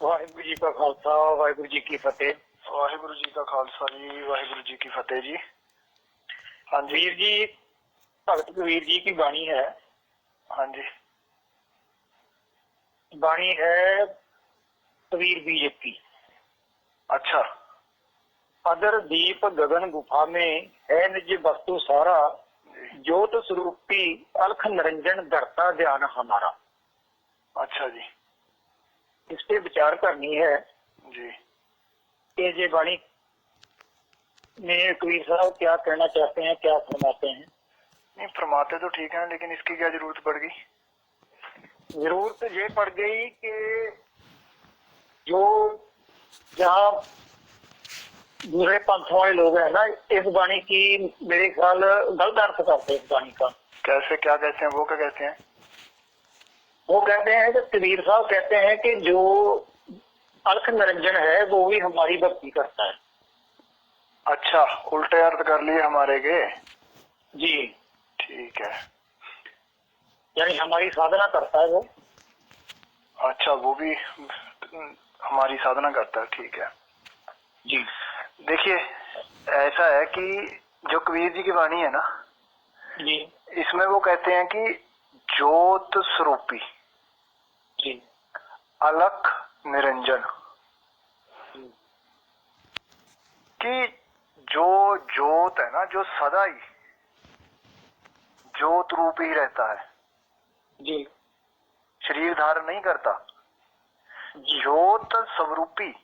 वाहिगुरु जी का खालसा वाहिगुरु जी की फतेह। वाहिगुरु जी का खालसा जी, वाहिगुरु जी की फतेह जी। हाँ जी वीर जी, भगत कबीर जी की वाणी है। हाँ जी वाणी है कबीर बीज की। अच्छा अदर दीप गगन गुफा में है निज वस्तु सारा, ज्योत स्वरूपी अलख निरंजन धरता ध्यान हमारा। अच्छा जी इस पे विचार करनी है जी। कि ये वाणी में कबीर साहब क्या कहना चाहते हैं, क्या फरमाते हैं। नहीं फरमाते तो ठीक है, लेकिन इसकी क्या जरूरत पड़ गई? जरूरत ये पड़ गई कि जो जहाँ दूसरे पंथों वाले लोग हैं ना, इस वाणी की मेरे ख्याल गलत अर्थ करते हैं इस वाणी का। कैसे, क्या कहते हैं वो, क्या कहते हैं? वो कहते हैं कि कबीर साहब कहते हैं कि जो अलख निरंजन है वो भी हमारी भक्ति करता है। अच्छा, उल्टे अर्थ कर लिए हमारे के। जी, ठीक है। यानी हमारी साधना करता है वो। अच्छा, वो भी हमारी साधना करता है, ठीक है जी देखिए, ऐसा है कि जो कबीर जी की वाणी है ना, जी इसमें वो कहते हैं कि ज्योत स्वरूपी जी अलख निरंजन, कि जो ज्योत है ना, जो सदा ही ज्योत रूप ही रहता है, जी शरीर धारण नहीं करता, जी ज्योत स्वरूपी,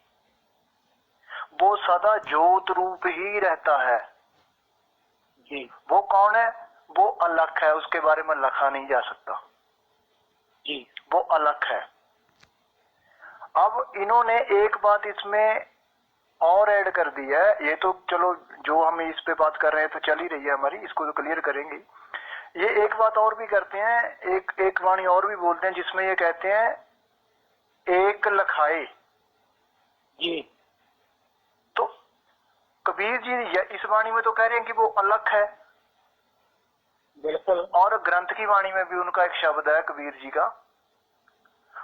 वो सदा ज्योत रूप ही रहता है। जी वो कौन है? वो अलख है, उसके बारे में लिखा नहीं जा सकता, जी वो अलख है। अब इन्होंने एक बात इसमें और ऐड कर दी है, ये तो चलो जो हम इस पे बात कर रहे हैं तो चल ही रही है हमारी, इसको तो क्लियर करेंगे। ये एक बात और भी करते हैं, एक वाणी और भी बोलते हैं जिसमें ये कहते हैं एक लखाए। जी तो कबीर जी इस वाणी में तो कह रहे हैं कि वो अलख है, बिल्कुल। और ग्रंथ की वाणी में भी उनका एक शब्द है कबीर जी का,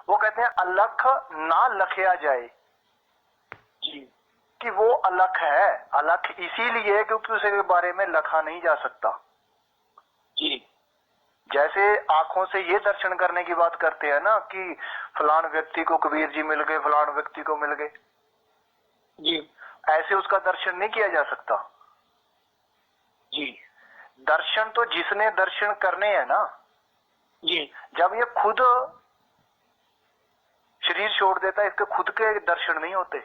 वो कहते हैं अलख ना लखया जाए, जी कि वो अलख है। अलख इसीलिए क्योंकि उसके बारे में लिखा नहीं जा सकता। जी जैसे आंखों से ये दर्शन करने की बात करते हैं ना कि फलान व्यक्ति को कबीर जी मिल गए, फलान व्यक्ति को मिल गए, जी ऐसे उसका दर्शन नहीं किया जा सकता। जी दर्शन तो जिसने दर्शन करने हैं ना, जी जब ये खुद शरीर छोड़ देता है, इसके खुद के दर्शन नहीं होते।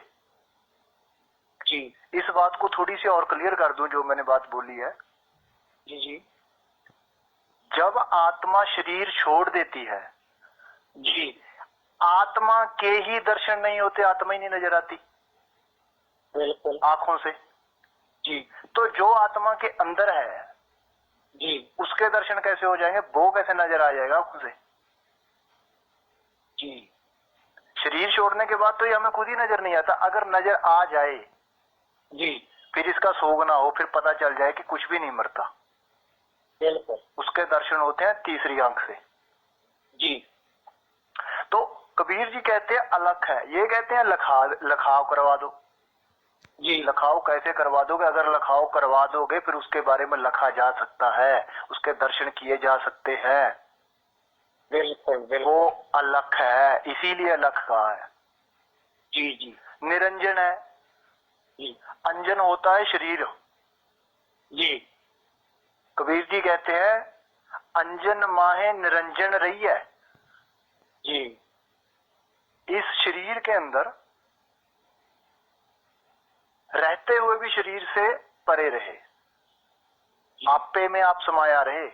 जी इस बात को थोड़ी सी और क्लियर कर दूं, जो मैंने बात बोली है। जी जी जब आत्मा शरीर छोड़ देती है, जी आत्मा के ही दर्शन नहीं होते, आत्मा ही नहीं नजर आती बिल्कुल। आंखों से। जी तो जो आत्मा के अंदर है जी उसके दर्शन कैसे हो जाएंगे? वो कैसे नजर आ जाएगा आंखों से? जी शरीर छोड़ने के बाद तो ये हमें खुद ही नजर नहीं आता। अगर नजर आ जाए, जी फिर इसका सोग ना हो, फिर पता चल जाए कि कुछ भी नहीं मरता, बिल्कुल। उसके दर्शन होते हैं तीसरी आंख से। जी तो कबीर जी कहते हैं अलख है, ये कहते हैं लखाव करवा दो। जी लखाव कैसे करवा दोगे? अगर लखाव करवा दोगे फिर उसके बारे में लिखा जा सकता है, उसके दर्शन किए जा सकते हैं। बिल्कुल वो बिल्कुल। अलख है, इसीलिए अलख कहा है। जी जी निरंजन है, जी अंजन होता है शरीर। जी कबीर जी कहते हैं अंजन माहे निरंजन रही है। जी इस शरीर के अंदर रहते हुए भी शरीर से परे रहे, आपे में आप समाया रहे,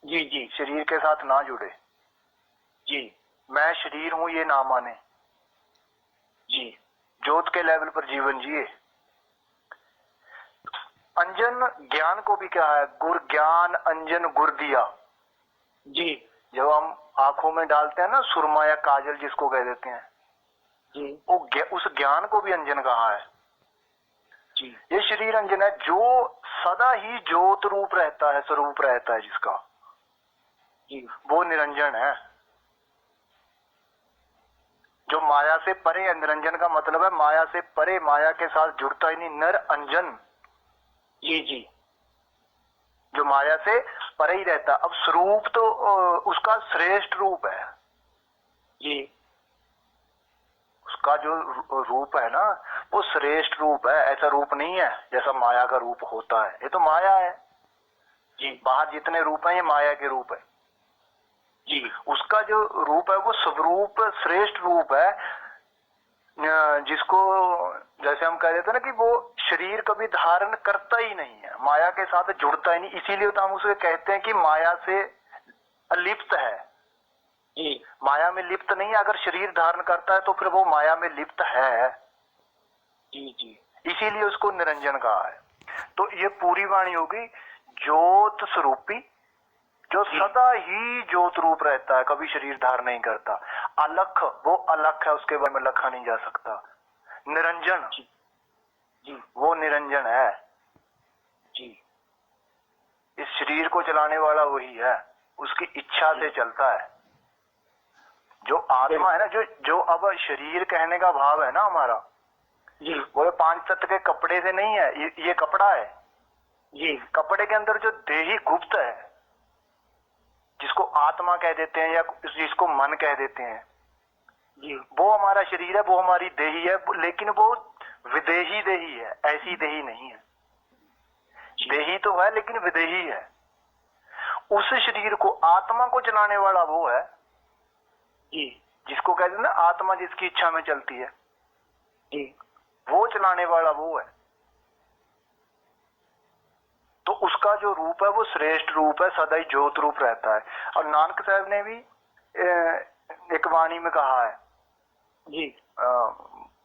जी जी शरीर के साथ ना जुड़े। जी मैं शरीर हूं ये ना माने, जी ज्योत के लेवल पर जीवन जिए। अंजन ज्ञान को भी क्या है? गुर ज्ञान अंजन गुर दिया। जी जब हम आंखों में डालते हैं ना सुरमा या काजल जिसको कह देते हैं, जी वो उस ज्ञान को भी अंजन कहा है। जी ये शरीर अंजन है, जो सदा ही ज्योत रूप रहता है, स्वरूप रहता है जिसका, जी वो निरंजन है। जो माया से परे है, निरंजन का मतलब है माया से परे, माया के साथ जुड़ता ही नहीं, नर अंजन। जी जी जो माया से परे ही रहता। अब स्वरूप तो उसका श्रेष्ठ रूप है जी उसका जो रूप है ना वो श्रेष्ठ रूप है, ऐसा रूप नहीं है जैसा माया का रूप होता है। ये तो माया है जी बाहर जितने रूप हैं ये माया के रूप है। जी उसका जो रूप है वो स्वरूप श्रेष्ठ रूप है, जिसको जैसे हम कह देते हैं ना कि वो शरीर कभी धारण करता ही नहीं है, माया के साथ जुड़ता ही नहीं। इसीलिए तो हम उसे कहते हैं कि माया से अलिप्त है। जी माया में लिप्त नहीं है, अगर शरीर धारण करता है तो फिर वो माया में लिप्त है। जी जी इसीलिए उसको निरंजन कहा है। तो ये पूरी वाणी होगी ज्योत स्वरूपी, जो सदा ही ज्योत रूप रहता है, कभी शरीर धारण नहीं करता। अलख, वो अलख है, उसके बारे में लिखा नहीं जा सकता। निरंजन, जी वो निरंजन है। जी इस शरीर को चलाने वाला वही है, उसकी इच्छा से चलता है। जो आत्मा है ना, जो अब शरीर कहने का भाव है ना हमारा, जी वो 5 तत्व के कपड़े से नहीं है। ये कपड़ा है। जी कपड़े के अंदर जो देही गुप्त है, जिसको आत्मा कह देते हैं या जिसको मन कह देते हैं, जी वो हमारा शरीर है, वो हमारी देही है। लेकिन वो विदेही देही है, ऐसी देही नहीं है। देही तो है लेकिन विदेही है। उस शरीर को, आत्मा को चलाने वाला वो है जी जिसको कहते हैं ना आत्मा जिसकी इच्छा में चलती है, जी वो चलाने वाला वो है। तो उसका जो रूप है वो श्रेष्ठ रूप है, सदा ही ज्योत रूप रहता है। और नानक साहब ने भी एक वाणी में कहा है, जी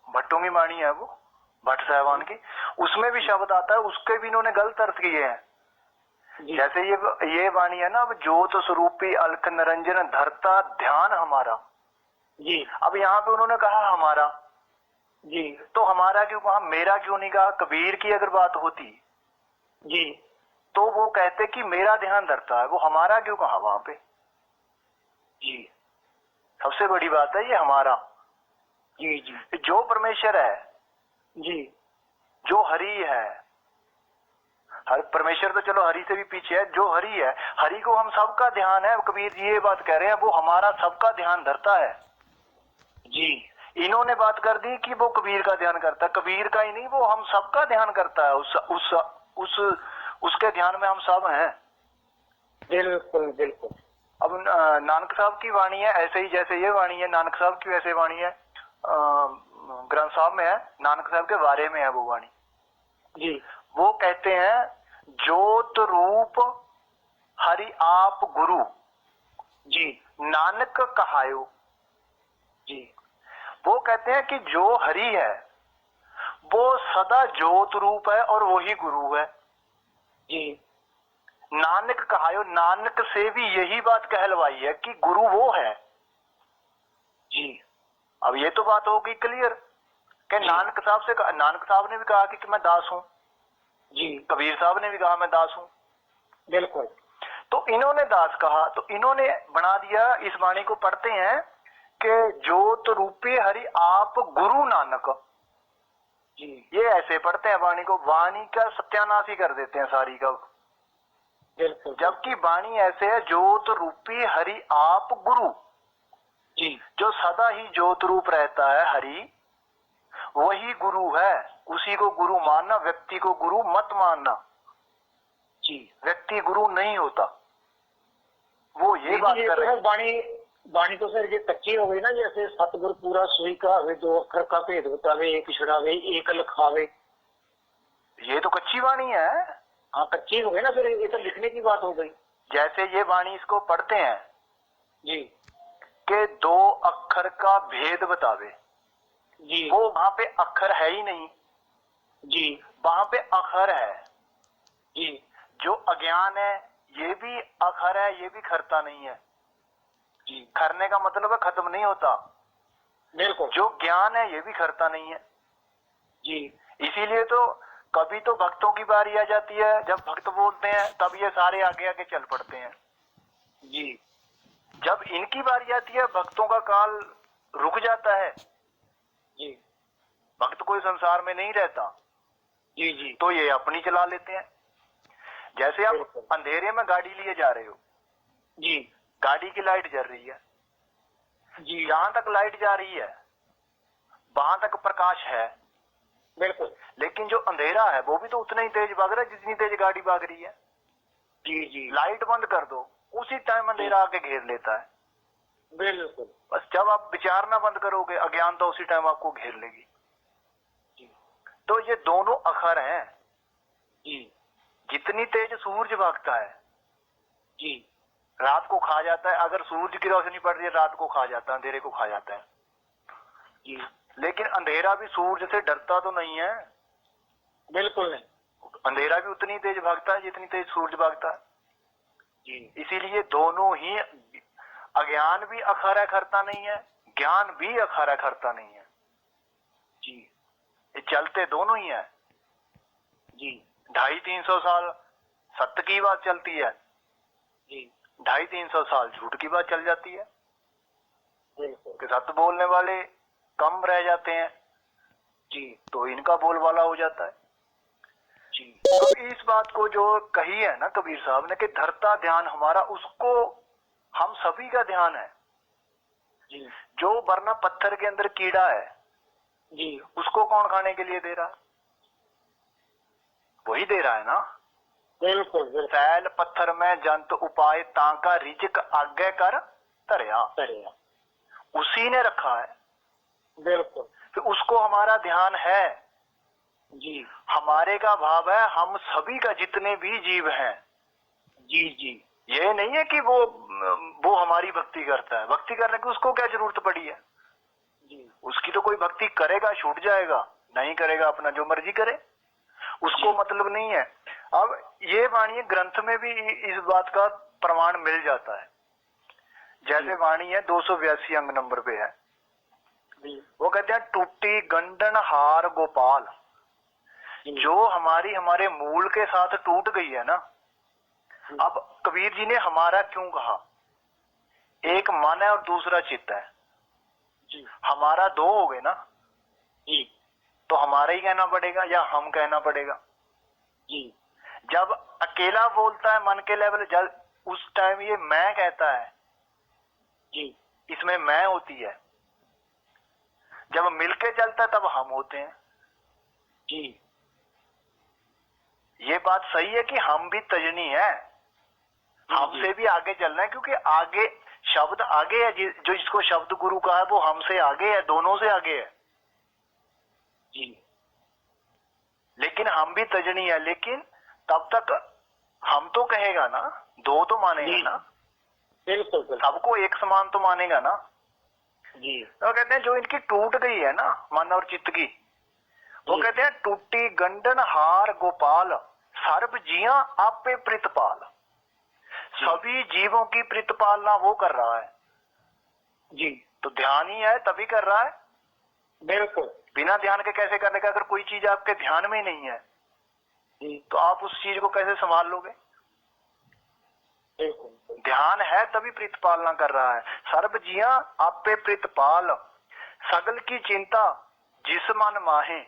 भट्टों की वाणी है वो, भट्ट साहबान की, उसमें भी शब्द आता है, उसके भी इन्होंने गलत अर्थ किए हैं। जैसे ये वाणी है ना, अब ज्योत स्वरूपी अलख निरंजन धरता ध्यान हमारा। जी अब यहाँ पे उन्होंने कहा हमारा, जी तो हमारा क्यों कहा, मेरा क्यों नहीं कहा? कबीर की अगर बात होती जी तो वो कहते कि मेरा ध्यान धरता है, वो हमारा क्यों कहा वहां पे? जी सबसे बड़ी बात है ये हमारा। जी जी जो परमेश्वर है, जी जो हरि है, हर परमेश्वर तो चलो हरि से भी पीछे है, जो हरि है, हरि को हम सबका ध्यान है। कबीर जी ये बात कह रहे हैं, वो हमारा सबका ध्यान धरता है। जी इन्होंने बात कर दी कि वो कबीर का ध्यान करता है, कबीर का ही नहीं, वो हम सबका ध्यान करता है। उसके ध्यान में हम सब हैं। बिल्कुल बिल्कुल। अब नानक साहब की वाणी है ऐसे ही, जैसे ये वाणी है नानक साहब की वैसे वाणी है ग्रंथ साहब में है, नानक साहब के बारे में है वो वाणी। जी वो कहते हैं ज्योत रूप हरि आप गुरु जी नानक कहायो। जी वो कहते हैं कि जो हरि है वो सदा ज्योत रूप है और वही गुरु है। जी नानक कहायो, नानक से भी यही बात कहलवाई है कि गुरु वो है। जी अब ये तो बात होगी क्लियर कि नानक साहब से, नानक साहब ने भी कहा कि मैं दास हूं, जी कबीर साहब ने भी कहा मैं दास हूं। बिल्कुल। तो इन्होंने दास कहा तो इन्होंने बना दिया, इस वाणी को पढ़ते हैं कि ज्योत रूपी हरि आप गुरु नानक। जी ये ऐसे पढ़ते हैं वाणी को, वाणी का सत्यानाश ही कर देते हैं सारी का। बिल्कुल जबकि वाणी ऐसे है ज्योत रूपी हरि आप गुरु, जी जो सदा ही ज्योत रूप रहता है हरि, वही गुरु है। उसी को गुरु मानना, व्यक्ति को गुरु मत मानना। जी व्यक्ति गुरु नहीं होता। वो ये बात कर रहे हैं। बाणी बाणी तो सर ये कच्ची हो गई ना, जैसे सतगुर पूरा सोई कहावे, दो अक्षर का भेद बतावे, एक छुड़ावे एक लखावे। ये तो कच्ची वाणी है। हाँ कच्ची हो गई ना, फिर ये तो लिखने की बात हो गई। जैसे ये वाणी इसको पढ़ते हैं जी कि दो अक्षर का भेद बतावे, जी वो वहां पे अक्षर है ही नहीं, जी वहां पे अक्षर है। जी जो अज्ञान है ये भी अक्षर है, ये भी खरता नहीं है। जी खरने का मतलब है खत्म नहीं होता। बिल्कुल। जो ज्ञान है ये भी खरता नहीं है। जी इसीलिए तो कभी तो भक्तों की बारी आ जाती है, जब भक्त बोलते हैं तब ये सारे आगे आगे चल पड़ते हैं। जी जब इनकी बारी आती है, भक्तों का काल रुक जाता है। जी वक्त कोई संसार में नहीं रहता। जी जी तो ये अपनी चला लेते हैं। जैसे आप बिल्कुल। अंधेरे में गाड़ी लिए जा रहे हो, जी गाड़ी की लाइट जल रही है, जी जहां तक लाइट जा रही है वहां तक प्रकाश है, बिल्कुल। लेकिन जो अंधेरा है वो भी तो उतना ही तेज भाग रहा है जितनी तेज गाड़ी भाग रही है। जी जी लाइट बंद कर दो, उसी टाइम अंधेरा आके घेर लेता है। बिल्कुल। बस जब आप विचारना बंद करोगे, अज्ञानता उसी टाइम आपको घेर लेगी। जी तो ये दोनों अखर हैं। जी जितनी तेज सूरज भागता है, जी रात को खा जाता है। अगर सूरज की रोशनी पड़ रही है, रात को खा जाता है, अंधेरे को खा जाता है। जी लेकिन अंधेरा भी सूरज से डरता तो नहीं है। बिल्कुल नहीं। अंधेरा भी उतनी तेज भागता है जितनी तेज सूरज भागता है। जी इसीलिए दोनों ही, अज्ञान भी अखर अखरता नहीं है, ज्ञान भी अखर अखरता नहीं है। जी ये चलते दोनों ही है। जी 250-300 साल सत्य की बात चलती है, जी 250-300 साल झूठ की बात चल जाती है। बिल्कुल। कि सत्य बोलने वाले कम रह जाते हैं, जी तो इनका बोलबाला हो जाता है। जी तो इस बात को जो कही है ना कबीर साहब ने कि धरता ध्यान हमारा, उसको हम सभी का ध्यान है। जी जो वरना पत्थर के अंदर कीड़ा है, जी उसको कौन खाने के लिए दे रहा है? वही दे रहा है ना। बिल्कुल बिल्कुल। सैल पत्थर में जंत उपाय तांका रिजक आगे कर धरया, करेगा। उसी ने रखा है। बिल्कुल। तो उसको हमारा ध्यान है। जी हमारे का भाव है हम सभी का, जितने भी जीव हैं। जी जी ये नहीं है कि वो हमारी भक्ति करता है। भक्ति करने की उसको क्या जरूरत पड़ी है? जी उसकी तो कोई भक्ति करेगा छूट जाएगा, नहीं करेगा अपना जो मर्जी करे, उसको मतलब नहीं है। अब ये वाणी ग्रंथ में भी इस बात का प्रमाण मिल जाता है। जैसे वाणी है 282 अंग नंबर पे है, जी वो कहते हैं टूटी गंडन हार गोपाल। जो हमारे मूल के साथ टूट गई है ना। अब कबीर जी ने हमारा क्यों कहा? एक मन है और दूसरा चित्त है। जी हमारा दो हो गए ना, जी तो हमारा ही कहना पड़ेगा या हम कहना पड़ेगा? जी जब अकेला बोलता है मन के लेवल, जब उस टाइम ये मैं कहता है, जी इसमें मैं होती है। जब मिलके चलता है तब हम होते हैं। जी ये बात सही है कि हम भी तजनी है, हमसे भी आगे चलना है, क्योंकि आगे शब्द आगे है। जो जिसको शब्द गुरु का है वो हमसे आगे है, दोनों से आगे है। जी लेकिन हम भी तजनी है। लेकिन तब तक हम तो कहेगा ना, दो तो मानेगा ना, बिल्कुल बिल्कुल। सबको एक समान तो मानेगा ना। जी तो कहते हैं जो इनकी टूट गई है ना मन और चित्त की, वो कहते हैं टूटी गंडन हार गोपाल सर्व जिया आपे प्रितपाल। सभी जीवों की प्रितपालना वो कर रहा है। जी तो ध्यान ही है तभी कर रहा है। बिल्कुल। बिना ध्यान के कैसे करने का? अगर कोई चीज आपके ध्यान में ही नहीं है जी तो आप उस चीज को कैसे संभाल लोगे? बिल्कुल। ध्यान है तभी प्रितपालना कर रहा है। सर्व जिया आपे प्रितपाल सगल की चिंता जिस मन माहे।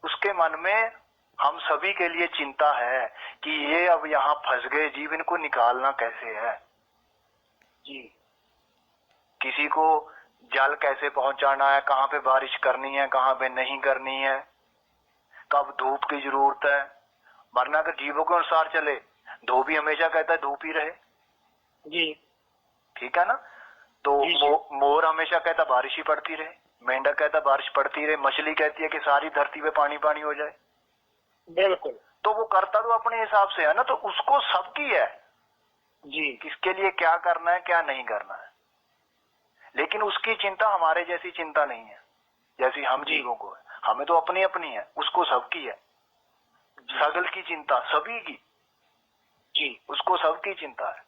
उसके मन में हम सभी के लिए चिंता है कि ये अब यहाँ फंस गए जीव, इनको निकालना कैसे है। जी किसी को जल कैसे पहुंचाना है, कहाँ पे बारिश करनी है, कहाँ पे नहीं करनी है, कब धूप की जरूरत है। वरना अगर जीवों के अनुसार चले, धोबी हमेशा कहता है धूप ही रहे, जी ठीक है ना। तो जी। मोर हमेशा कहता बारिश ही पड़ती रहे, मेंढक कहता बारिश पड़ती रहे, मछली कहती है कि सारी धरती पे पानी पानी हो जाए। बिल्कुल। तो वो करता तो अपने हिसाब से है ना, तो उसको सबकी है जी किसके लिए क्या करना है क्या नहीं करना है। लेकिन उसकी चिंता हमारे जैसी चिंता नहीं है जैसी हम जीवों को है। हमें तो अपनी अपनी है, उसको सबकी है। सगल की चिंता सभी की, जी उसको सबकी चिंता है।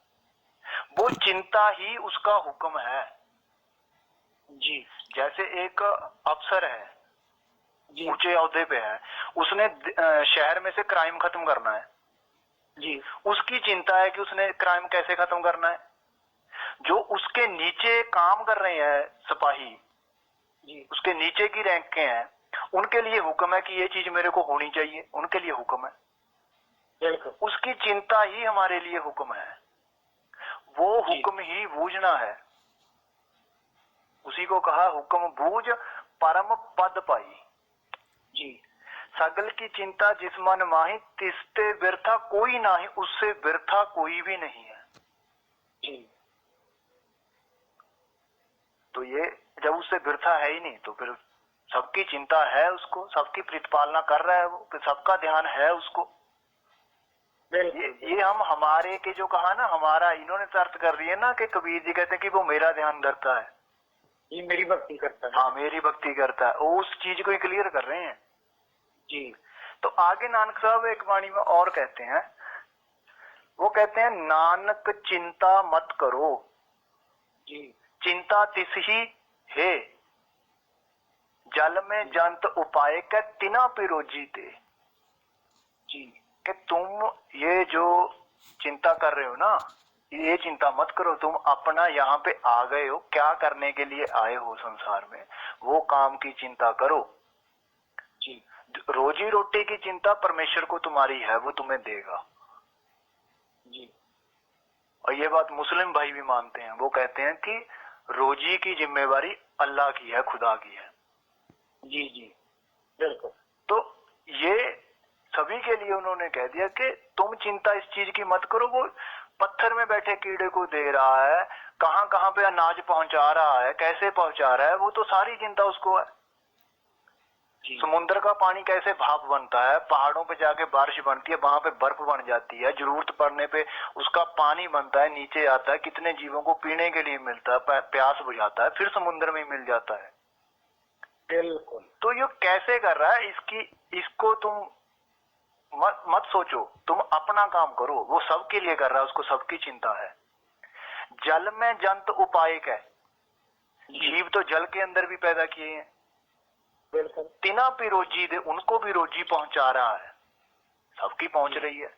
वो चिंता ही उसका हुक्म है। जी जैसे एक अफसर है, जी ऊंचे ओहदे पे है, उसने शहर में से क्राइम खत्म करना है। जी उसकी चिंता है कि उसने क्राइम कैसे खत्म करना है। जो उसके नीचे काम कर रहे हैं सिपाही, जी उसके नीचे की रैंक के हैं, उनके लिए हुक्म है कि ये चीज मेरे को होनी चाहिए, उनके लिए हुक्म है। बिल्कुल उसकी चिंता ही हमारे लिए हुक्म है, वो जी। हुक्म ही बूझना है। उसी को कहा हुक्म बूझ परम पद पाई। जी सगल की चिंता जिस मन माही, तिसते व्यर्था कोई नाही, उससे व्यर्था कोई भी नहीं है। जी तो ये जब उससे व्यर्था है ही नहीं, तो फिर सबकी चिंता है उसको, सबकी प्रतिपालना कर रहा है वो, फिर सबका ध्यान है उसको। बिल्कुल। ये हम हमारे के जो कहा ना, हमारा इन्होंने अर्थ कर रही है ना कि कबीर जी कहते हैं कि वो मेरा ध्यान धरता है, ये मेरी भक्ति करता है। हाँ मेरी भक्ति करता है, वो उस चीज को ही क्लियर कर रहे हैं। जी तो आगे नानक साहब एक वाणी में और कहते हैं, वो कहते हैं नानक चिंता मत करो, जी चिंता तिस ही है, जल में जंत उपाय के तिना पिरोजी दे। जी कि तुम ये जो चिंता कर रहे हो ना, ये चिंता मत करो, तुम अपना यहाँ पे आ गए हो, क्या करने के लिए आए हो संसार में, वो काम की चिंता करो। जी रोजी रोटी की चिंता परमेश्वर को तुम्हारी है, वो तुम्हें देगा। जी और ये बात मुस्लिम भाई भी मानते हैं, वो कहते हैं कि रोजी की जिम्मेवारी अल्लाह की है, खुदा की है। जी जी बिल्कुल। तो ये सभी के लिए उन्होंने कह दिया कि तुम चिंता इस चीज की मत करो, वो पत्थर में बैठे कीड़े को दे रहा है, कहां कहां पे अनाज पहुंचा रहा है, कैसे पहुंचा रहा है, वो तो सारी चिंता उसको है। जी समुद्र का पानी कैसे भाप बनता है, पहाड़ों पे जाके बारिश बनती है, वहां पे बर्फ बन जाती है, जरूरत पड़ने पे उसका पानी बनता है, नीचे आता है, कितने जीवों को पीने के लिए मिलता है, प्यास बुझाता है, फिर समुद्र में मिल जाता है। बिल्कुल। तो ये कैसे कर रहा है, इसको तुम मत सोचो, तुम अपना काम करो, वो सबके लिए कर रहा है, उसको सबकी चिंता है। जल में जंत उपायक है, जीव तो जल के अंदर भी पैदा किए हैं, बिल्कुल। तिना भी रोजी दे, उनको भी रोजी पहुंचा रहा है, सबकी पहुंच रही है।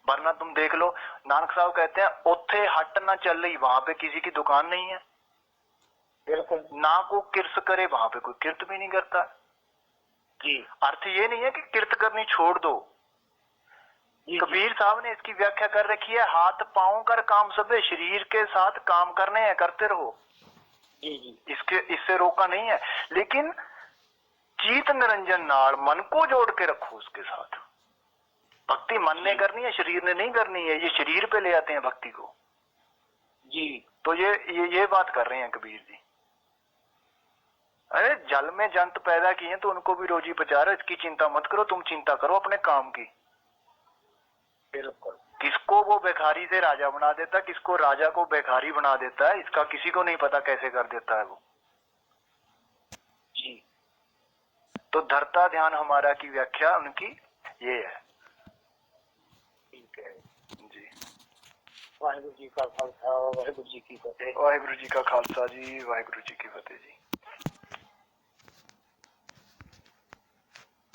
वरना तुम देख लो, नानक साहब कहते हैं ओथे हट ना चल रही, वहां पे किसी की दुकान नहीं है, बिल्कुल। ना को किर्त करे, वहां पे कोई किर्त भी नहीं करता। जी अर्थ ये नहीं है कि किर्त करनी छोड़ दो। जी कबीर साहब ने इसकी व्याख्या कर रखी है, हाथ पांव कर काम सबे, शरीर के साथ काम करने हैं, करते रहो, जी जी इससे रोका नहीं है। लेकिन चीत निरंजन नाल मन को जोड़ के रखो उसके साथ। भक्ति मन ने करनी है, शरीर ने नहीं करनी है, ये शरीर पे ले आते हैं भक्ति को। जी तो ये बात कर रहे हैं कबीर जी। अरे जल में जंत पैदा किए तो उनको भी रोजी पहुंचा रहे, इसकी चिंता मत करो, तुम चिंता करो अपने काम की। बिल्कुल। किसको वो भिखारी से राजा बना देता, किसको राजा को भिखारी बना देता है, इसका किसी को नहीं पता कैसे कर देता है वो। जी तो धरता ध्यान हमारा की व्याख्या उनकी ये है। ठीक है जी, वाहिगुरु जी का खालसा वाहिगुरु जी की फतेह। वाहिगुरु जी का खालसा जी, वाहिगुरु जी की फतेह जी।